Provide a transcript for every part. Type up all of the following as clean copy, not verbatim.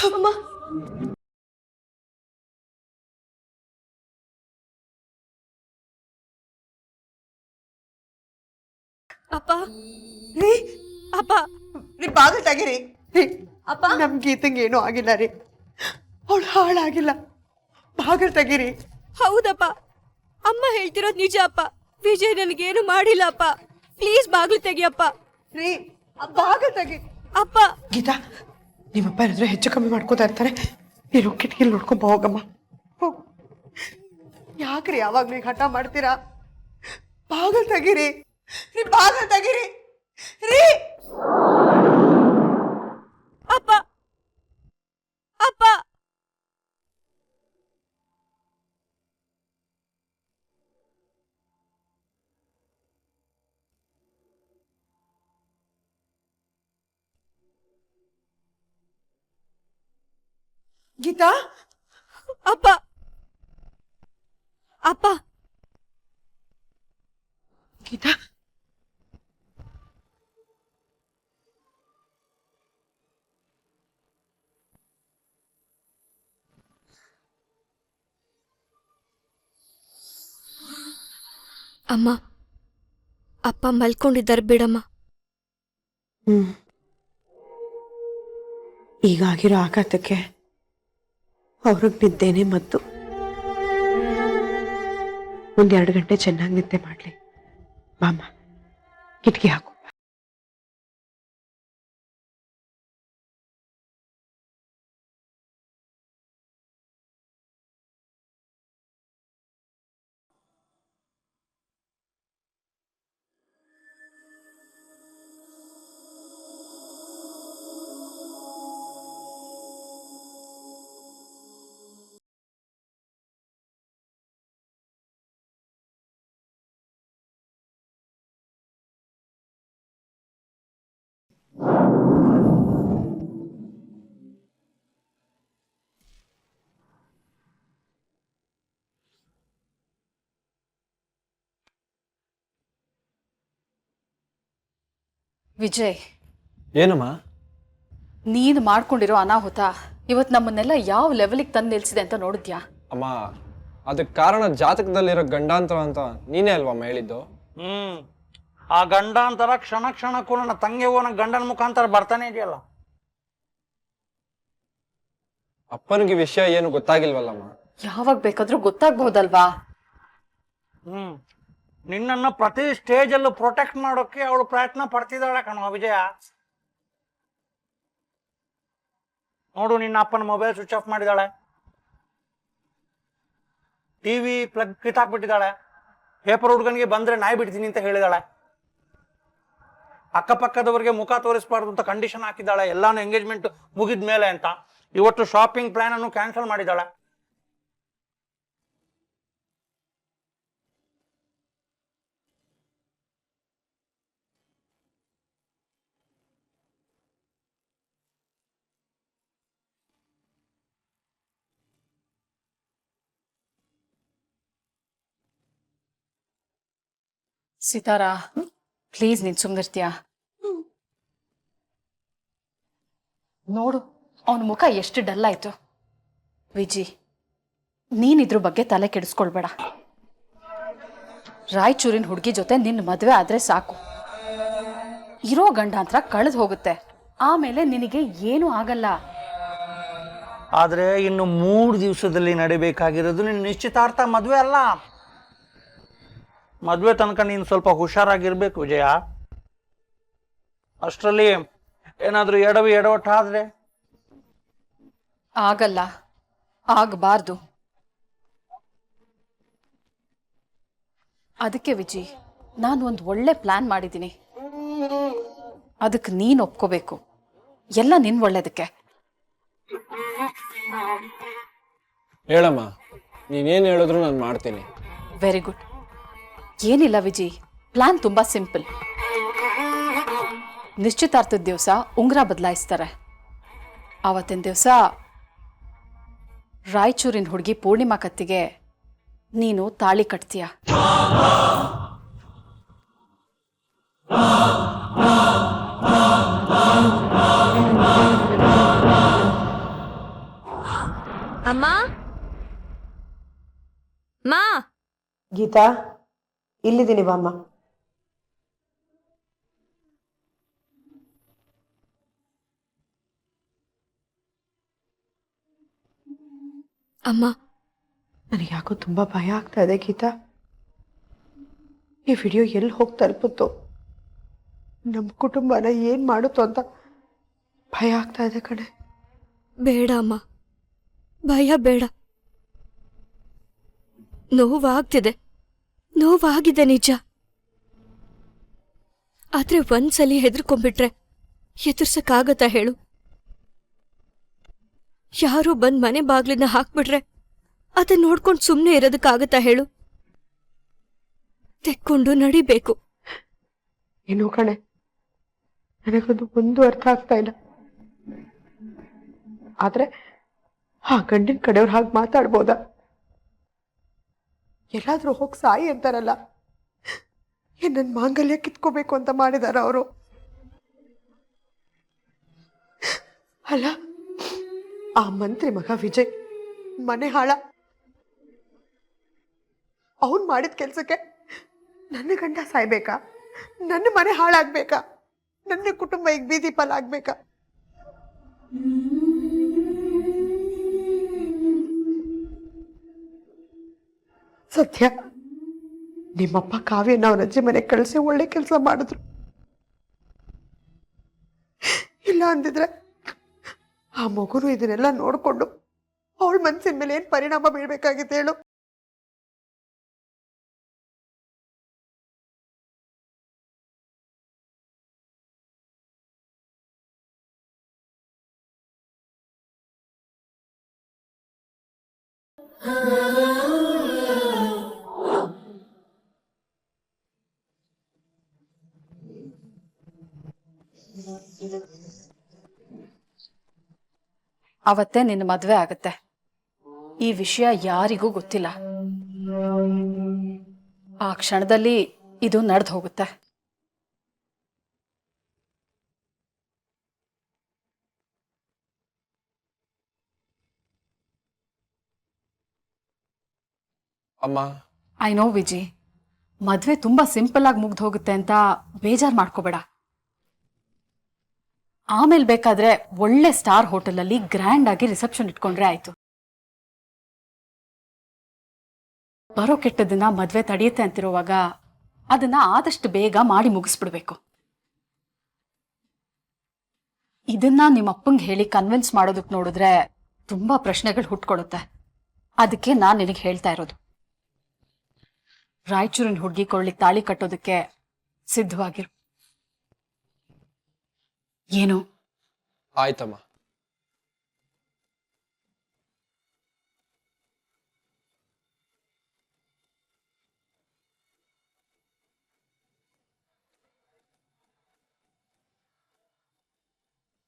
ಅಮ್ಮ ಅಪ್ಪ ರೀ ಅಪ್ಪ ರೀ ಬಾಗಿಲು ತೆಗೀರಿ ರೀ. ಅಪ್ಪ ನಮ್ ಗೀತಂಗೆ ಏನೂ ಆಗಿಲ್ಲ ರೀ, ಅವಳು ಹಾಳಾಗಿಲ್ಲ. ಬಾಗಿಲು ತೆಗೀರಿ. ಹೌದಪ್ಪ, ಅಮ್ಮ ಹೇಳ್ತಿರೋದು ನಿಜ ಅಪ್ಪ. ವಿಜಯ್ ನನಗೇನು ಮಾಡಿಲ್ಲ ಅಪ್ಪ. ಪ್ಲೀಸ್ ಬಾಗಿಲು ತೆಗಿಯಪ್ಪ. ರೀ ಬಾಗಿಲು ತೆಗಿ. ಅಪ್ಪ ಗೀತಾ, ನಿಮ್ಮಪ್ಪ ಏನಾದ್ರು ಹೆಚ್ಚು ಕಮ್ಮಿ ಮಾಡ್ಕೋತಾ ಇರ್ತಾರೆ, ನೀನು ಕಿಟಕಿಲಿ ನೋಡ್ಕೊಂಬ ಹೋಗಮ್ಮ. ಹೋಗು. ಯಾಕ್ರಿ ಯಾವಾಗ್ಲೂ ಈಗ ಹಠ ಮಾಡ್ತೀರಾ? ಬಾಗಿಲು ತೆಗೀರಿ ರೀ, ಬಾಗಿಲು ತೆಗೀರಿ ರೀ. ಅಪ್ಪ ಅಪ್ಪ ಗೀತಾ, ಅಪ್ಪ ಅಪ್ಪ ಗೀತಾ, ಅಮ್ಮ, ಅಪ್ಪ ಮಲ್ಕೊಂಡಿದ್ದಾರೆ ಬಿಡಮ್ಮ. ಈಗಾಗಿರೋ ಆಘಾತಕ್ಕೆ ಅವ್ರಿಗೆ ನಿದ್ದೆನೆ ಮದ್ದು. 1-2 ಗಂಟೆ ಚೆನ್ನಾಗಿ ನಿದ್ದೆ ಮಾಡ್ಲಿ. ಬಾಮ್ಮ, ಕಿಟಕಿ ಹಾಕು. ವಿಜಯ್, ಏನಮ್ಮ? ನೀನು ಮಾಡ್ಕೊಂಡಿರೋ ಅನಾಹುತ ಇವತ್ತು ನಮ್ಮನ್ನೆಲ್ಲ ಯಾವ ಲೆವೆಲಿಗೆ ತಂದು ನಿಲ್ಸಿದೆ ಅಂತ ನೋಡಿದ್ಯಾ? ಅಮ್ಮ, ಅದಕ್ಕೆ ಕಾರಣ ಜಾತಕದಲ್ಲಿರೋ ಗಂಡಾಂತರ ಅಂತ ನೀನೇ ಅಲ್ವಮ್ಮ ಹೇಳಿದ್ದು? ಆ ಗಂಡಾಂತರ ಕ್ಷಣ ಕ್ಷಣಕ್ಕೂ ನನ್ನ ತಂಗಿ ಹೋನ ಗಂಡನ ಮುಖಾಂತರ ಬರ್ತಾನೆ ಇದೆಯಲ್ಲ. ಅಪ್ಪನಿಗೆ ವಿಷಯ ಏನು ಗೊತ್ತಾಗಿಲ್ವಲ್ಲಮ್ಮ? ಯಾವಾಗ ಬೇಕಾದ್ರೂ ಗೊತ್ತಾಗ್ಬಹುದಲ್ವಾ? ನಿನ್ನನ್ನು ಪ್ರತಿ ಸ್ಟೇಜಲ್ಲೂ ಪ್ರೊಟೆಕ್ಟ್ ಮಾಡೋಕೆ ಅವಳು ಪ್ರಯತ್ನ ಪಡ್ತಿದ್ದಾಳೆ ಕಣೋ ವಿಜಯ. ನೋಡು, ನಿನ್ನ ಅಪ್ಪನ ಮೊಬೈಲ್ ಸ್ವಿಚ್ ಆಫ್ ಮಾಡಿದಾಳೆ, ಟಿವಿ ಪ್ಲಗ್ ಕಿತ್ತಾಕ್ಬಿಟ್ಟಿದ್ದಾಳೆ, ಪೇಪರ್ ಹುಡುಗನಿಗೆ ಬಂದ್ರೆ ನಾಯಿ ಬಿಡ್ತೀನಿ ಅಂತ ಹೇಳಿದಾಳೆ, ಅಕ್ಕಪಕ್ಕದವರಿಗೆ ಮುಖ ತೋರಿಸಬಾರ್ದು ಅಂತ ಕಂಡೀಷನ್ ಹಾಕಿದ್ದಾಳೆ, ಎಲ್ಲಾನು ಎಂಗೇಜ್ಮೆಂಟ್ ಮುಗಿದ ಮೇಲೆ ಅಂತ. ಇವತ್ತು ಶಾಪಿಂಗ್ ಪ್ಲಾನ್ ಅನ್ನು ಕ್ಯಾನ್ಸಲ್ ಮಾಡಿದ್ದಾಳೆ. ಸಿತಾರಾ, ಪ್ಲೀಸ್ ನೀನ್ ಸುಮ್ನಿರ್ತೀಯಾ? ನೋಡು, ಅವನ ಮುಖ ಎಷ್ಟು ಡಲ್ ಆಯ್ತು. ವಿಜಿ, ನೀನ್ ಇದ್ರ ಬಗ್ಗೆ ತಲೆ ಕೆಡಿಸ್ಕೊಳ್ಬೇಡ. ರಾಯಚೂರಿನ ಹುಡುಗಿ ಜೊತೆ ನಿನ್ನ ಮದುವೆ ಆದ್ರೆ ಸಾಕು. ಇರೋ ಗಂಡಾಂತರ ಕಳೆದು ಹೋಗುತ್ತೆ, ಆಮೇಲೆ ನಿನಗೆ ಏನೂ ಆಗಲ್ಲ. ಆದ್ರೆ ಇನ್ನು 3 ದಿವಸದಲ್ಲಿ ನಡಿಬೇಕಾಗಿರೋದು ನಿನ್ನ ನಿಶ್ಚಿತಾರ್ಥ, ಮದುವೆ ಅಲ್ಲ. ಮದುವೆ ತನಕ ನೀನು ಸ್ವಲ್ಪ ಹುಷಾರಾಗಿರ್ಬೇಕು ವಿಜಯ. ಅಷ್ಟರಲ್ಲಿ ಏನಾದ್ರೂ ಎಡವಟ್ಟಾದ್ರೆ? ಆಗಲ್ಲ, ಆಗಬಾರ್ದು. ಅದಕ್ಕೆ ವಿಜಿ, ನಾನು ಒಂದು ಒಳ್ಳೆ ಪ್ಲಾನ್ ಮಾಡಿದ್ದೀನಿ. ಅದಕ್ಕೆ ನೀನು ಒಪ್ಕೋಬೇಕು. ಎಲ್ಲ ನಿನ್ ಒಳ್ಳೇದಕ್ಕೆ. ಹೇಳಮ್ಮ, ನೀನೇನು ಹೇಳಿದ್ರು ನಾನು ಮಾಡ್ತೀನಿ. Very good. ಏನಿಲ್ಲ ವಿಜಿ, ಪ್ಲಾನ್ ತುಂಬಾ ಸಿಂಪಲ್. ನಿಶ್ಚಿತಾರ್ಥದ ದಿವಸ ಉಂಗುರ ಬದಲಾಯಿಸ್ತಾರೆ. ಆವತ್ತಿನ ದಿವಸ ರಾಯಚೂರಿನ ಹುಡುಗಿ ಪೂರ್ಣಿಮಾ ಕತ್ತಿಗೆ ನೀನು ತಾಳಿ ಕಟ್ತೀಯ. ಗೀತಾ ಇಲ್ಲಿದ್ದೀನಿ ಬಾಮ್ಮ. ಅಮ್ಮ, ನನಗೆ ಯಾಕೋ ತುಂಬ ಭಯ ಆಗ್ತಾ ಇದೆ ಗೀತಾ. ಈ ವಿಡಿಯೋ ಎಲ್ಲಿ ಹೋಗಿ ತಲುಪುತ್ತೋ, ನಮ್ಮ ಕುಟುಂಬನ ಏನು ಮಾಡುತ್ತೋ ಅಂತ ಭಯ ಆಗ್ತಾ ಇದೆ ಕಣೆ. ಬೇಡ ಅಮ್ಮ, ಭಯ ಬೇಡ. ನೋವಾಗ್ತಿದೆ, ನೋವಾಗಿದೆ ನಿಜ. ಆದ್ರೆ ಒಂದ್ಸಲಿ ಹೆದರ್ಕೊಂಡ್ಬಿಟ್ರೆ ಎದುರ್ಸಕ್ಕಾಗತ್ತಾ ಹೇಳು? ಯಾರೋ ಬಂದ್ ಮನೆ ಬಾಗ್ಲನ್ನ ಹಾಕ್ಬಿಟ್ರೆ ಅದನ್ನ ನೋಡ್ಕೊಂಡು ಸುಮ್ಮನೆ ಇರೋದಕ್ಕಾಗತ್ತಾ ಹೇಳು? ತೆಕ್ಕೊಂಡು ನಡಿಬೇಕು. ಏನೋ ಕಣೆ, ನನಗದು ಒಂದು ಅರ್ಥ ಆಗ್ತಾ ಇಲ್ಲ. ಆದ್ರೆ ಆ ಗಂಡಿನ ಕಡೆಯವ್ರು ಹಾಗೆ ಮಾತಾಡ್ಬೋದಾ? ಎಲ್ಲಾದ್ರೂ ಹೋಗಿ ಸಾಯಿ ಅಂತಾರಲ್ಲ, ಏನ್ ನನ್ನ ಮಾಂಗಲ್ಯ ಕಿತ್ಕೋಬೇಕು ಅಂತ ಮಾಡಿದಾರ ಅವರು? ಅಲ್ಲ, ಆ ಮಂತ್ರಿ ಮಗ ವಿಜಯ್ ಮನೆ ಹಾಳ. ಅವನ್ ಮಾಡಿದ ಕೆಲ್ಸಕ್ಕೆ ನನ್ನ ಗಂಡ ಸಾಯ್ಬೇಕಾ? ನನ್ನ ಮನೆ ಹಾಳಾಗ್ಬೇಕಾ? ನನ್ನ ಕುಟುಂಬ ಈಗ ಬೀದಿ ಪಾಲಾಗ್ಬೇಕಾ? ಸತ್ಯ, ನಿಮ್ಮಪ್ಪ ಕಾವ್ಯನ ಅವ್ರ ಅಜ್ಜಿ ಮನೆಗೆ ಕಳಿಸಿ ಒಳ್ಳೆ ಕೆಲಸ ಮಾಡಿದ್ರು. ಇಲ್ಲ ಅಂದಿದ್ರೆ ಆ ಮಗುನು ಇದನ್ನೆಲ್ಲ ನೋಡ್ಕೊಂಡು ಅವಳ ಮನಸ್ಸಿನ ಮೇಲೆ ಏನ್ ಪರಿಣಾಮ ಬೀಳ್ಬೇಕಾಗಿತ್ತು ಹೇಳು? ಅವತ್ತೇ ನಿನ್ನ ಮದ್ವೆ ಆಗತ್ತೆ. ಈ ವಿಷಯ ಯಾರಿಗೂ ಗೊತ್ತಿಲ್ಲ. ಆ ಕ್ಷಣದಲ್ಲಿ ಇದು ನಡೆದು ಹೋಗುತ್ತೆ. ಅಮ್ಮ, ಐ ನೋ ವಿಜಿ, ಮದ್ವೆ ತುಂಬಾ ಸಿಂಪಲ್ ಆಗಿ ಮುಗ್ದು ಹೋಗುತ್ತೆ ಅಂತ ಬೇಜಾರ್ ಮಾಡ್ಕೋಬೇಡ. ಆಮೇಲೆ ಬೇಕಾದ್ರೆ ಒಳ್ಳೆ ಸ್ಟಾರ್ ಹೋಟೆಲಲ್ಲಿ ಗ್ರ್ಯಾಂಡ್ ಆಗಿ ರಿಸೆಪ್ಷನ್ ಇಟ್ಕೊಂಡ್ರೆ ಆಯ್ತು. ಬರೋ ಕೆಟ್ಟದನ್ನ ಮದ್ವೆ ತಡೆಯುತ್ತೆ ಅಂತಿರುವಾಗ ಅದನ್ನ ಆದಷ್ಟು ಬೇಗ ಮಾಡಿ ಮುಗಿಸ್ಬಿಡ್ಬೇಕು. ಇದನ್ನ ನಿಮ್ಮ ಅಪ್ಪಂಗೆ ಹೇಳಿ ಕನ್ವಿನ್ಸ್ ಮಾಡೋದಕ್ಕೆ ನೋಡಿದ್ರೆ ತುಂಬಾ ಪ್ರಶ್ನೆಗಳು ಹುಟ್ಕೊಡುತ್ತೆ. ಅದಕ್ಕೆ ನಾನ್ ನಿನಗೆ ಹೇಳ್ತಾ ಇರೋದು, ರಾಯಚೂರಿನ ಹುಡುಗಿ ಕೊಳ್ಳಿ ತಾಳಿ ಕಟ್ಟೋದಕ್ಕೆ ಸಿದ್ಧವಾಗಿರು. ಏನು? ಆಯ್ತಮ್ಮ.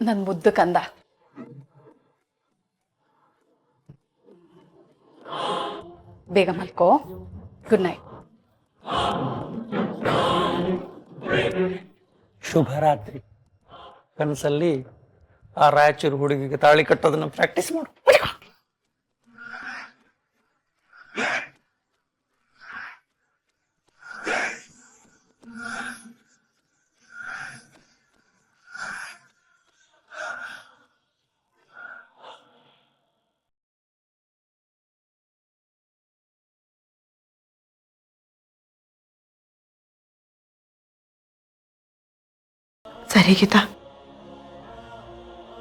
ನನ್ ಮುದ್ದು ಕಂದ. ಬೇಗ ಮಲ್ಕೋ. Good night. ಶುಭರಾತ್ರಿ. ಕನಸಲ್ಲಿ ಆ ರಾಯಚೂರು ಹುಡುಗಿಗೆ ತಾಳಿ ಕಟ್ಟೋದನ್ನ ಪ್ರಾಕ್ಟೀಸ್ ಮಾಡು. ಸರಿ ಗೀತಾ,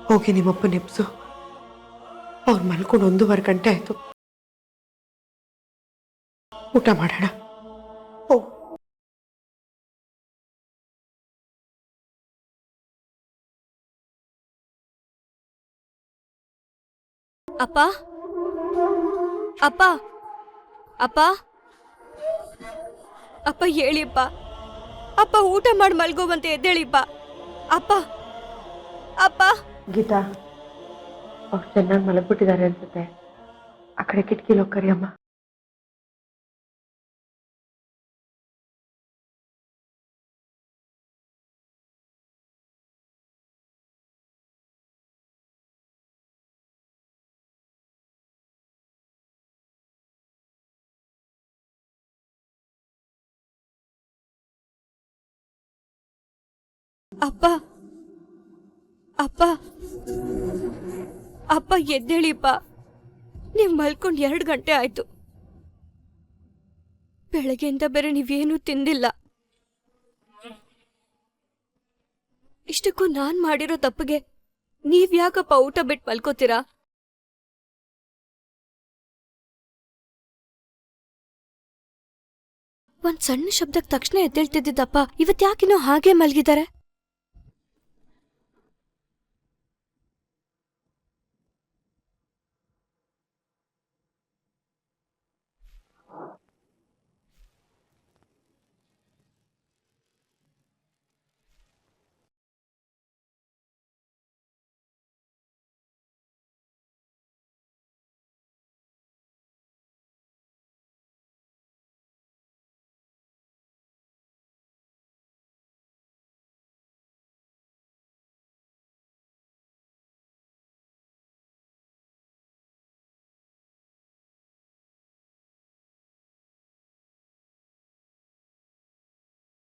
ಹೋಗಿ ನಿಮ್ಮಪ್ಪ ನೆಪ್ಸು. ಅವ್ರು ಮಲ್ಕೊಂಡು 1:15 ಗಂಟೆ ಆಯ್ತು. ಊಟ ಮಾಡೋಣ. ಹೋಗು. ಅಪ್ಪ, ಅಪ್ಪ, ಅಪ್ಪ, ಅಪ್ಪ ಹೇಳಿಪ್ಪ. ಅಪ್ಪ ಊಟ ಮಾಡಿ ಮಲ್ಗೋವಂತೆ ಎದ್ದೇಳಿಪ್ಪ. ಅಪ್ಪ, ಅಪ್ಪ. ಗೀತಾ, ಅವ್ರು ಚೆನ್ನಾಗಿ ಮಲಗ್ಬಿಟ್ಟಿದ್ದಾರೆ ಅನ್ಸುತ್ತೆ. ಆ ಕಡೆ ಕಿಟಕಿಲಿ ಹೋಗಿ ಕರಿಯಮ್ಮ. ಅಪ್ಪ ಅಪ್ಪ ಅಪ್ಪ ಎದ್ದೇಳಿಪ್ಪ. ನೀವ್ ಮಲ್ಕೊಂಡು 2 ಗಂಟೆ ಆಯ್ತು. ಬೆಳಗ್ಗೆಯಿಂದ ಬೇರೆ ನೀವೇನೂ ತಿಂದಿಲ್ಲ. ಇಷ್ಟಕ್ಕೂ ನಾನ್ ಮಾಡಿರೋ ತಪ್ಪಿಗೆ ನೀವ್ಯಾಕಪ್ಪ ಊಟ ಬಿಟ್ಟು ಮಲ್ಕೋತೀರಾ? ಒಂದ್ ಸಣ್ಣ ಶಬ್ದಕ್ಕೆ ತಕ್ಷಣ ಎದ್ದೇಳ್ತಿದ್ದಪ್ಪ ಇವತ್ ಯಾಕಿನ್ನೋ ಹಾಗೆ ಮಲ್ಗಿದ್ದಾರೆ?